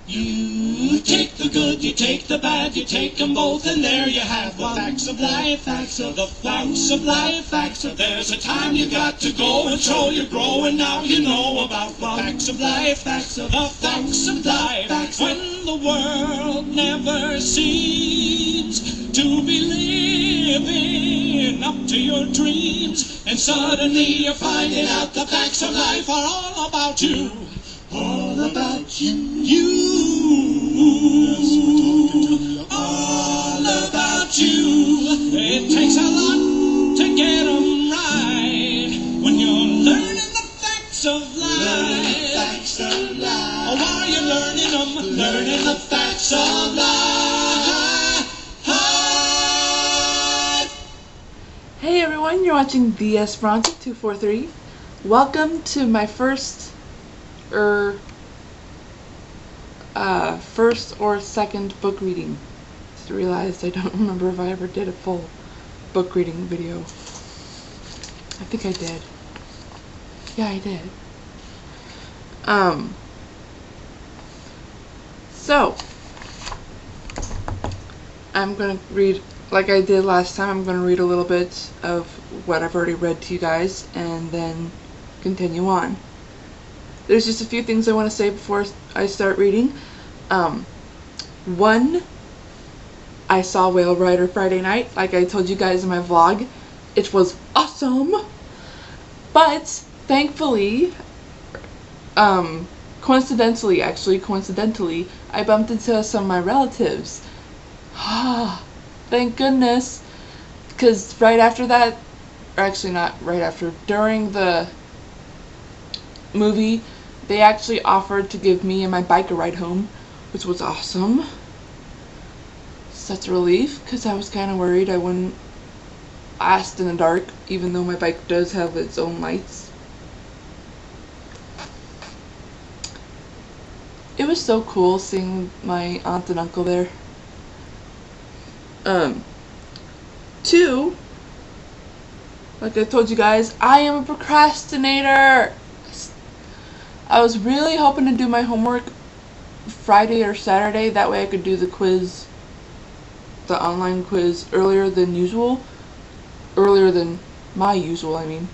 You take the good, you take the bad, you take them both, and there you have the facts of life, facts of the facts of life, facts of. There's a time you got to go and show you're growing. Now you know about the facts of life, facts of the facts of life. Facts when the world never seems to be living up to your dreams, and suddenly you're finding out the facts of life are all about you. All about you. All about you. It takes a lot to get them right when you're learning the facts of life. Facts of life. Oh, while you're learning them, learning the facts of life. Hey everyone, you're watching DS Bronte 243. Welcome to my first or second book reading. Just realized I don't remember if I ever did a full book reading video. I think I did. Yeah, I did. So I'm gonna read, like I did last time, I'm gonna read a little bit of what I've already read to you guys and then continue on. There's just a few things I want to say before I start reading. One, I saw Whale Rider Friday night, like I told you guys in my vlog. It was awesome! But, thankfully, coincidentally, I bumped into some of my relatives. Thank goodness! Because right after that, or actually not right after, during the movie, they actually offered to give me and my bike a ride home, which was awesome. Such a relief, because I was kind of worried I wouldn't last in the dark, even though my bike does have its own lights. It was so cool seeing my aunt and uncle there. Two, like I told you guys, I am a procrastinator. I was really hoping to do my homework Friday or Saturday, that way I could do the quiz, the online quiz, earlier than my usual, I mean.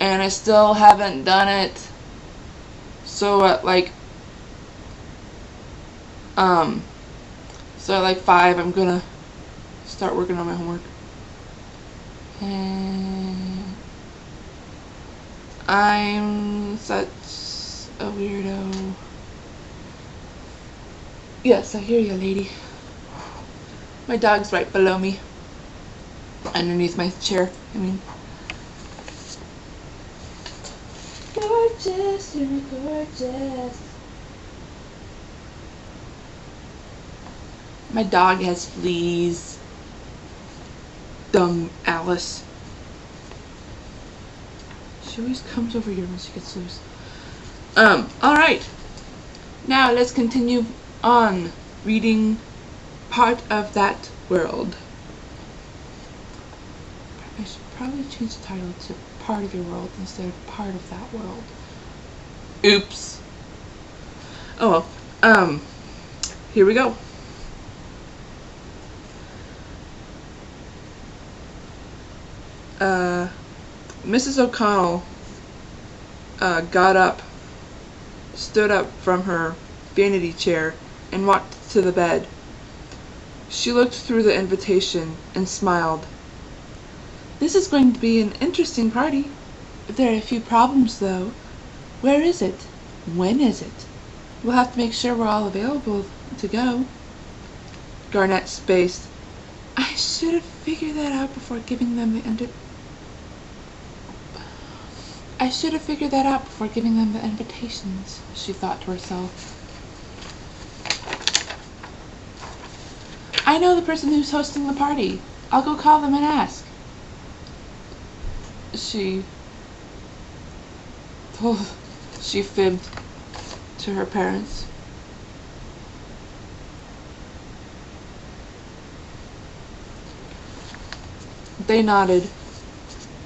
And I still haven't done it. So at like 5, I'm gonna start working on my homework. And I'm such a weirdo. Yes, I hear you, lady. My dog's right below me. Underneath my chair, I mean. Gorgeous, you're gorgeous. My dog has fleas. Dumb Alice. She always comes over here when she gets loose. Alright. Now let's continue on reading part of that world. I should probably change the title to Part of Your World instead of Part of That World. Oops. Oh well. Here we go. Mrs. O'Connell stood up from her vanity chair and walked to the bed. She looked through the invitation and smiled. This is going to be an interesting party. There are a few problems though. Where is it? When is it? We'll have to make sure we're all available to go. Garnett spaced. I should have figured that out before giving them the invitations, she thought to herself. I know the person who's hosting the party. I'll go call them and ask. She fibbed to her parents. They nodded.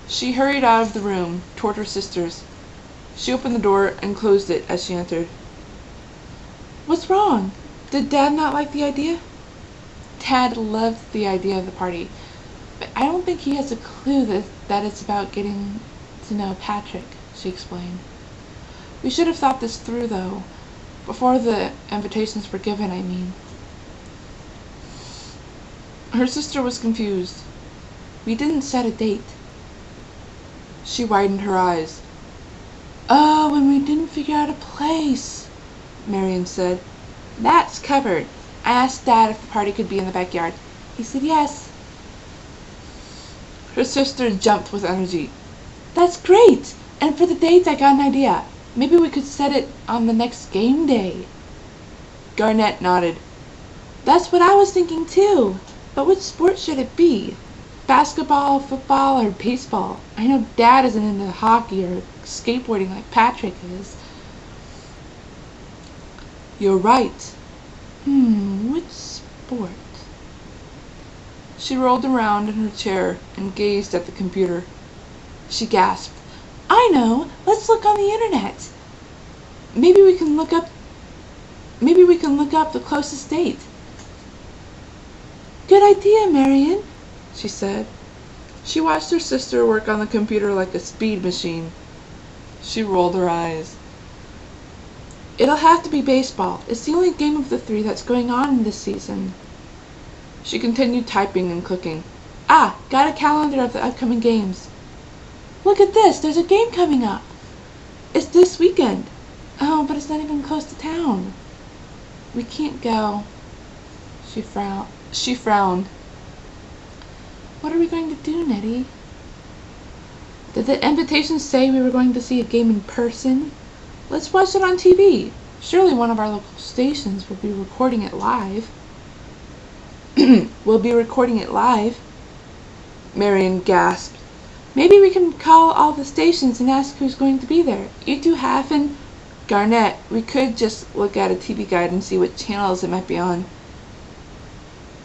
She hurried out of the room toward her sisters. She opened the door and closed it as she entered. What's wrong? Did Dad not like the idea? Dad loved the idea of the party, but I don't think he has a clue that it's about getting to know Patrick, she explained. We should have thought this through, though. Before the invitations were given, I mean. Her sister was confused. We didn't set a date. She widened her eyes. Oh, and we didn't figure out a place, Marion said. That's covered. I asked Dad if the party could be in the backyard. He said yes. Her sister jumped with energy. That's great! And for the date, I got an idea. Maybe we could set it on the next game day. Garnett nodded. That's what I was thinking too. But which sport should it be? Basketball, football, or baseball? I know Dad isn't into hockey or skateboarding like Patrick is. You're right. Which sport? She rolled around in her chair and gazed at the computer. She gasped. I know! Let's look on the internet. Maybe we can look up the closest date. Good idea, Marion, she said. She watched her sister work on the computer like a speed machine. She rolled her eyes. It'll have to be baseball. It's the only game of the 3 that's going on this season. She continued typing and clicking. Ah, got a calendar of the upcoming games. Look at this, there's a game coming up. It's this weekend. Oh, but it's not even close to town. We can't go. She frowned. What are we going to do, Nettie? Did the invitation say we were going to see a game in person? Let's watch it on TV. Surely one of our local stations will be recording it live. We'll be recording it live. Marion gasped. Maybe we can call all the stations and ask who's going to be there. You two have and... Garnett, we could just look at a TV guide and see what channels it might be on.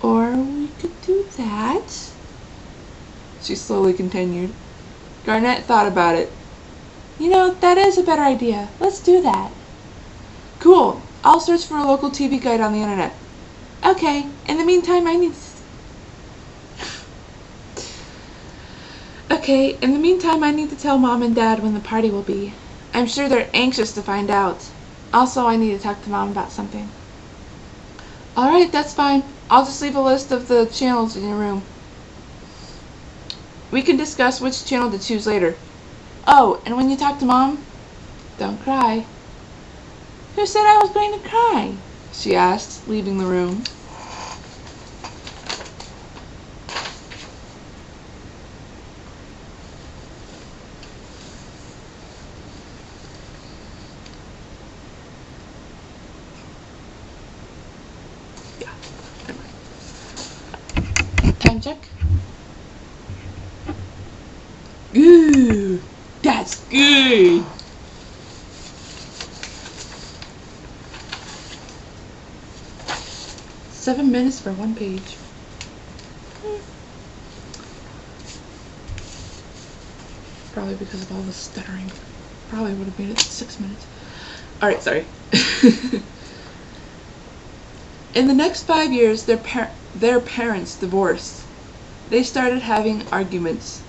Or we could do that. She slowly continued. Garnett thought about it. You know, that is a better idea. Let's do that. Cool. I'll search for a local TV guide on the internet. Okay. In the meantime, I need to tell Mom and Dad when the party will be. I'm sure they're anxious to find out. Also, I need to talk to Mom about something. Alright, that's fine. I'll just leave a list of the channels in your room. We can discuss which channel to choose later. Oh, and when you talk to Mom, don't cry. Who said I was going to cry? She asked, leaving the room. Yeah, never mind. Time check. Ooh, that's good. Seven minutes for one page. Probably because of all the stuttering. Probably would have made it 6 minutes. Alright, sorry. In the next 5 years, their parents divorced. They started having arguments,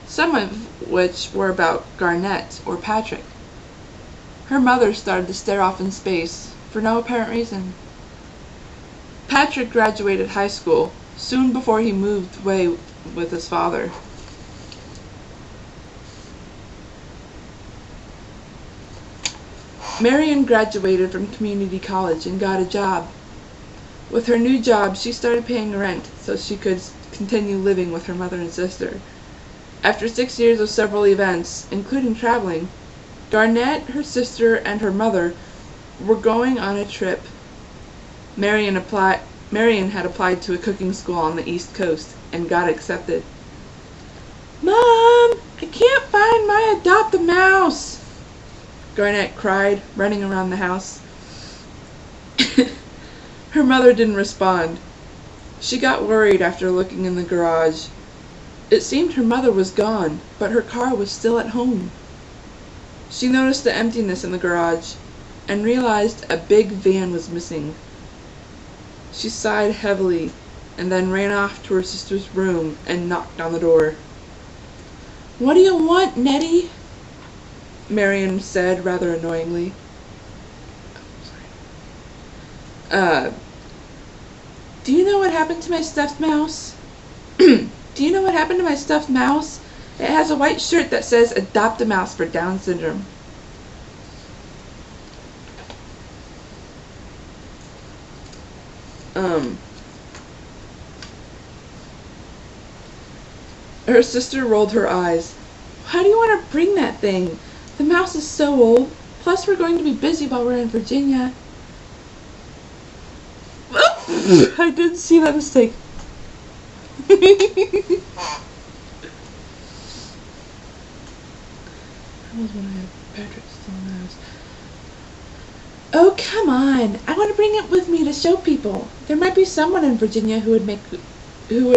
some of which were about Garnett or Patrick. Her mother started to stare off in space, for no apparent reason. Patrick graduated high school, soon before he moved away with his father. Marion graduated from community college and got a job. With her new job, she started paying rent so she could continue living with her mother and sister. After 6 years of several events, including traveling, Garnett, her sister, and her mother were going on a trip. Marion had applied to a cooking school on the East Coast and got accepted. Mom, I can't find my adopt a mouse, Garnett cried, running around the house. Her mother didn't respond. She got worried after looking in the garage. It seemed her mother was gone, but her car was still at home. She noticed the emptiness in the garage. and realized a big van was missing. She sighed heavily and then ran off to her sister's room and knocked on the door. "What do you want, Nettie?" Marion said rather annoyingly. Do you know what happened to my stuffed mouse? Do you know what happened to my stuffed mouse? It has a white shirt that says Adopt a Mouse for Down Syndrome. Her sister rolled her eyes. "Why do you want to bring that thing? The mouse is so old. Plus, we're going to be busy while we're in Virginia." I did see that mistake. That was when I had Patrick still in the house. "Oh, come on. I want to bring it with me to show people. There might be someone in Virginia who would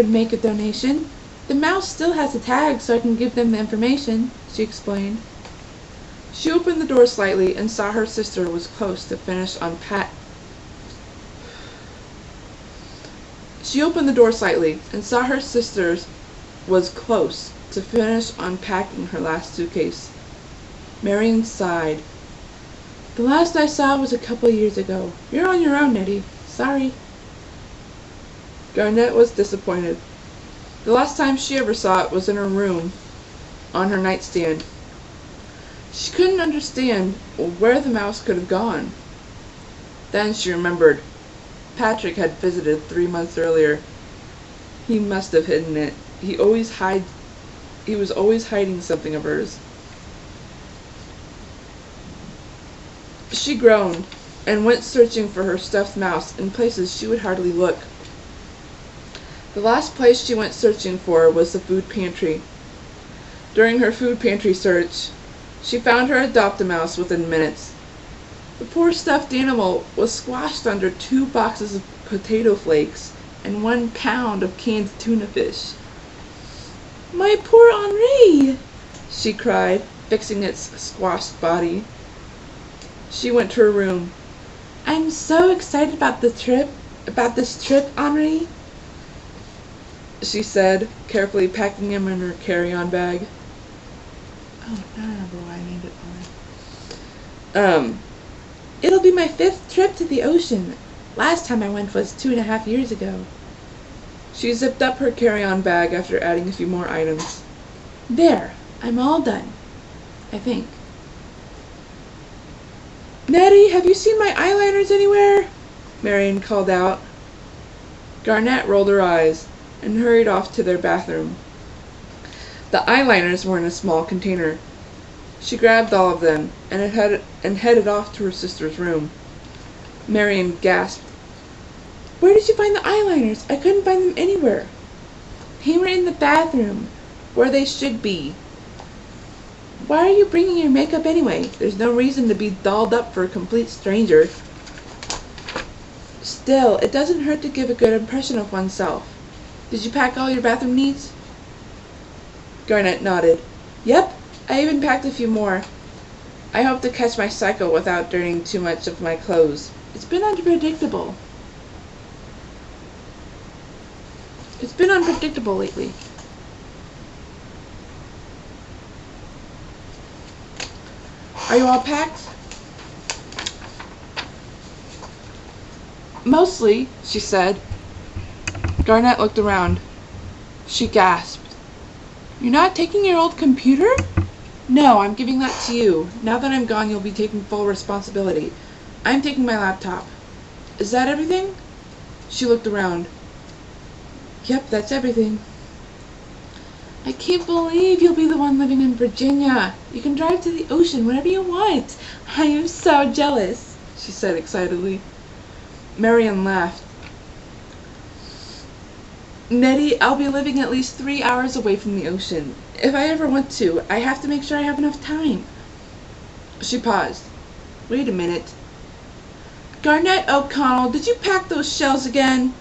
make a donation. The mouse still has a tag, so I can give them the information," she explained. She opened the door slightly and saw her sister was close to finish unpacking her last suitcase. Marion sighed. "The last I saw was a couple years ago. You're on your own, Nettie. Sorry." Garnett was disappointed. The last time she ever saw it was in her room, on her nightstand. She couldn't understand where the mouse could have gone. Then she remembered. Patrick had visited 3 months earlier. He must have hidden it. He was always hiding something of hers. She groaned and went searching for her stuffed mouse in places she would hardly look. The last place she went searching for was the food pantry. During her food pantry search, she found her Adopt-A-Mouse within minutes. The poor stuffed animal was squashed under 2 boxes of potato flakes and 1 pound of canned tuna fish. "My poor Henri!" she cried, fixing its squashed body. She went to her room. "I'm so excited about this trip, Henri," she said, carefully packing him in her carry-on bag. Oh, now I remember why I named it Henri. "It'll be my 5th trip to the ocean. Last time I went was 2.5 years ago." She zipped up her carry-on bag after adding a few more items. "There, I'm all done, I think." "Nettie, have you seen my eyeliners anywhere?" Marion called out. Garnett rolled her eyes and hurried off to their bathroom. The eyeliners were in a small container. She grabbed all of them and headed off to her sister's room. Marion gasped. "Where did you find the eyeliners? I couldn't find them anywhere." "They were in the bathroom, where they should be." "Why are you bringing your makeup anyway? There's no reason to be dolled up for a complete stranger." "Still, it doesn't hurt to give a good impression of oneself. Did you pack all your bathroom needs?" Garnett nodded. "Yep, I even packed a few more. I hope to catch my cycle without dirtying too much of my clothes. It's been unpredictable lately." "Are you all packed?" "Mostly," she said. Garnett looked around. She gasped. "You're not taking your old computer?" "No, I'm giving that to you. Now that I'm gone, you'll be taking full responsibility. I'm taking my laptop. Is that everything?" She looked around. "Yep, that's everything." "I can't believe you'll be the one living in Virginia. You can drive to the ocean whenever you want. I am so jealous," she said excitedly. Marion laughed. "Nettie, I'll be living at least 3 hours away from the ocean. If I ever want to, I have to make sure I have enough time." She paused. "Wait a minute. Garnett O'Connell, did you pack those shells again?"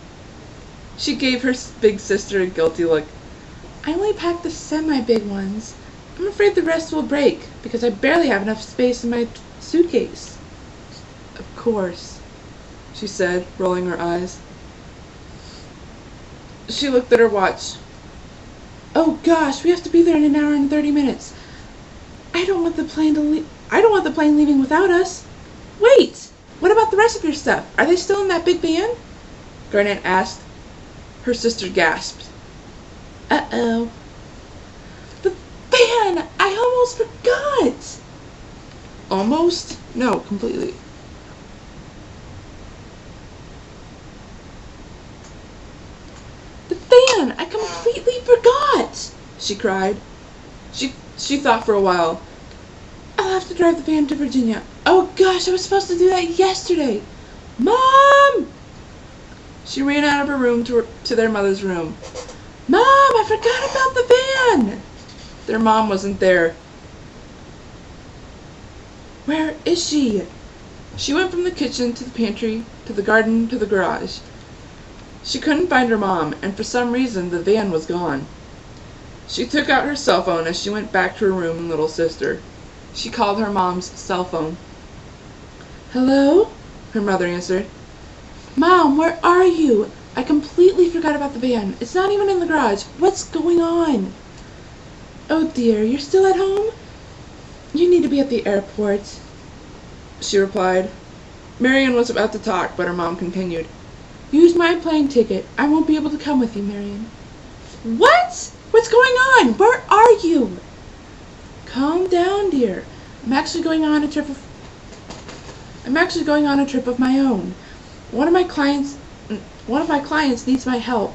She gave her big sister a guilty look. "I only packed the semi-big ones. I'm afraid the rest will break, because I barely have enough space in my suitcase." course," she said, rolling her eyes. She looked at her watch. "Oh gosh, we have to be there in an hour and 30 minutes. I don't want the plane leaving without us." "Wait! What about the rest of your stuff? Are they still in that big van?" Garnet asked. Her sister gasped. "Uh-oh." "The van! I almost forgot!" "Almost? No, completely." "The van! I completely forgot!" she cried. She thought for a while. "I'll have to drive the van to Virginia. Oh gosh, I was supposed to do that yesterday. Mom!" She ran out of her room to their mother's room. "Mom, I forgot about the van!" Their mom wasn't there. "Where is she?" She went from the kitchen to the pantry, to the garden, to the garage. She couldn't find her mom, and for some reason the van was gone. She took out her cell phone as she went back to her room and little sister. She called her mom's cell phone. "Hello?" her mother answered. "Mom, where are you? I completely forgot about the van. It's not even in the garage. What's going on?" "Oh dear, you're still at home? You need to be at the airport," she replied. Marion was about to talk, but her mom continued. "Use my plane ticket. I won't be able to come with you, Marion." "What? What's going on? Where are you?" "Calm down, dear. I'm actually going on a trip of my own. One of my clients needs my help.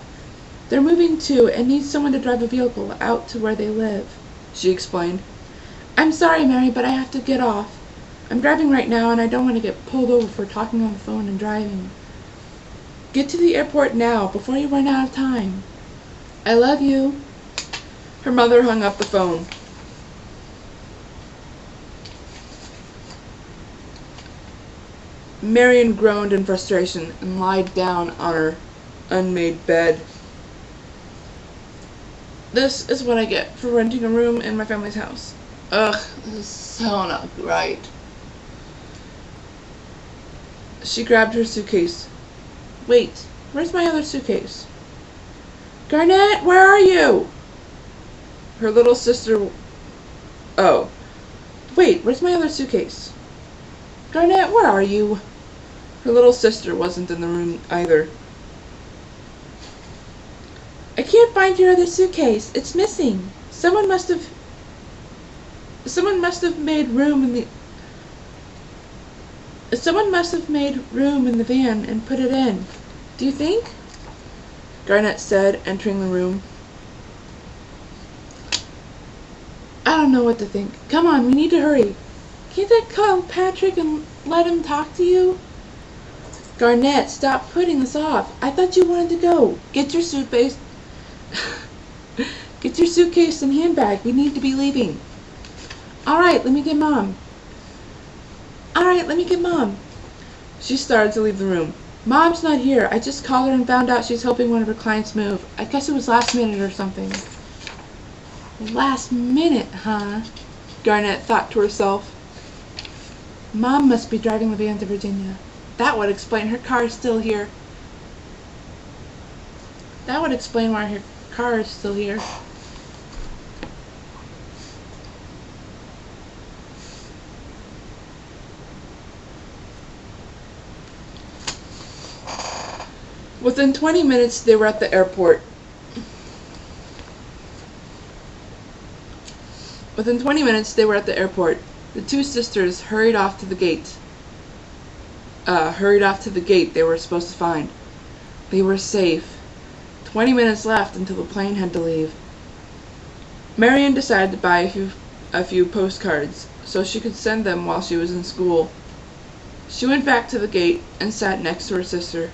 They're moving too and need someone to drive a vehicle out to where they live," she explained. "I'm sorry, Mary, but I have to get off. I'm driving right now and I don't want to get pulled over for talking on the phone and driving. Get to the airport now before you run out of time. I love you." Her mother hung up the phone. Marion groaned in frustration and lied down on her unmade bed. "This is what I get for renting a room in my family's house. Ugh, this is so not right." She grabbed her suitcase. "Wait, where's my other suitcase?" "Garnet, where are you?" Her little sister... Oh. "Wait, where's my other suitcase?" "Garnet, where are you?" Her little sister wasn't in the room either. "I can't find your other suitcase. It's missing. Someone must have made room in the van and put it in. Do you think?" Garnet said, entering the room. "I don't know what to think. Come on, we need to hurry. Can't I call Patrick and let him talk to you?" "Garnet, stop putting this off. I thought you wanted to go. Get your suitcase. Get your suitcase and handbag. We need to be leaving." All right, let me get Mom. She started to leave the room. "Mom's not here. I just called her and found out she's helping one of her clients move. I guess it was last minute or something." "Last minute, huh?" Garnet thought to herself. "Mom must be driving the van to Virginia. That would explain her car is still here. That would explain why her car is still here." Within 20 minutes, they were at the airport. The two sisters hurried off to the gate they were supposed to find. They were safe. 20 minutes left until the plane had to leave. Marion decided to buy a few postcards so she could send them while she was in school. She went back to the gate and sat next to her sister.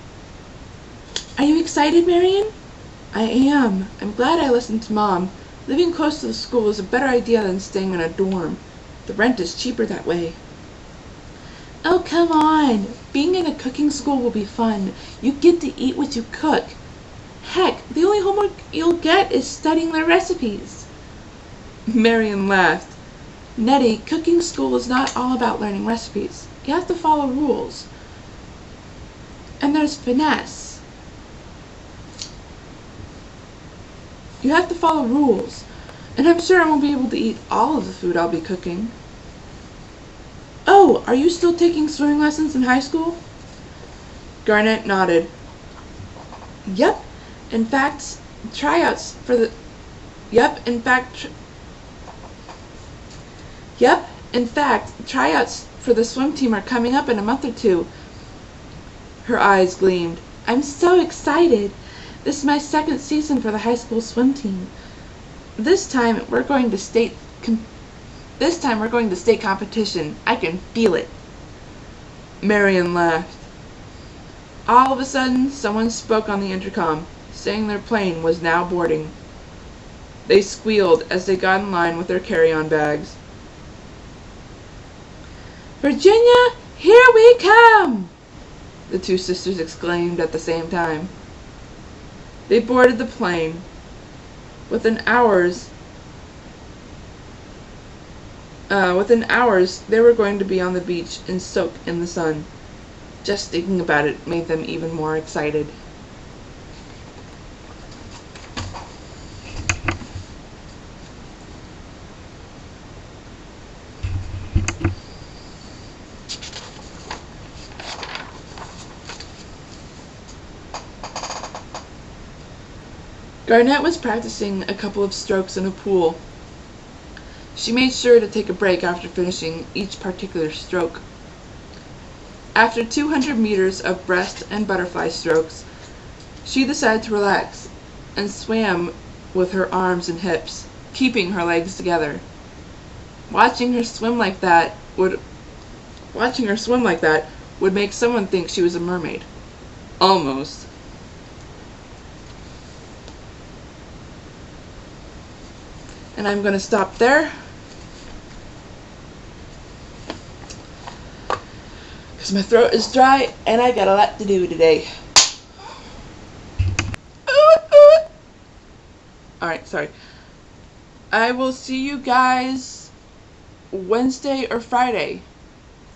"Are you excited, Marion?" "I am. I'm glad I listened to Mom. Living close to the school is a better idea than staying in a dorm. The rent is cheaper that way." "Oh, come on. Being in a cooking school will be fun. You get to eat what you cook. Heck, the only homework you'll get is studying their recipes." Marion laughed. "Nettie, cooking school is not all about learning recipes. You have to follow rules. there's finesse. You have to follow rules, and I'm sure I won't be able to eat all of the food I'll be cooking. Oh, are you still taking swimming lessons in high school? Garnet nodded. Yep. In fact, tryouts for the swim team are coming up in a month or two. Her eyes gleamed. I'm so excited. This is my second season for the high school swim team. This time we're going to state competition. I can feel it. Marion laughed. All of a sudden, someone spoke on the intercom, saying their plane was now boarding. They squealed as they got in line with their carry-on bags. Virginia, here we come! The two sisters exclaimed at the same time. They boarded the plane. Within hours, they were going to be on the beach and soak in the sun. Just thinking about it made them even more excited. Garnet was practicing a couple of strokes in a pool. She made sure to take a break after finishing each particular stroke. After 200 meters of breast and butterfly strokes, she decided to relax and swam with her arms and hips, keeping her legs together. Watching her swim like that would make someone think she was a mermaid. Almost. And I'm going to stop there, because my throat is dry and I got a lot to do today. Alright, sorry. I will see you guys Wednesday or Friday,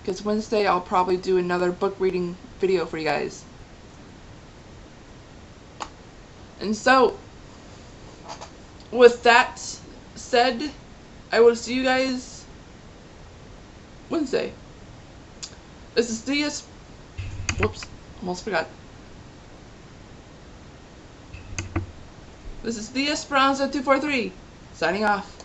because Wednesday I'll probably do another book reading video for you guys. And so, with that said, I will see you guys Wednesday. This is whoops, almost forgot. This is the Esperanza 243, signing off.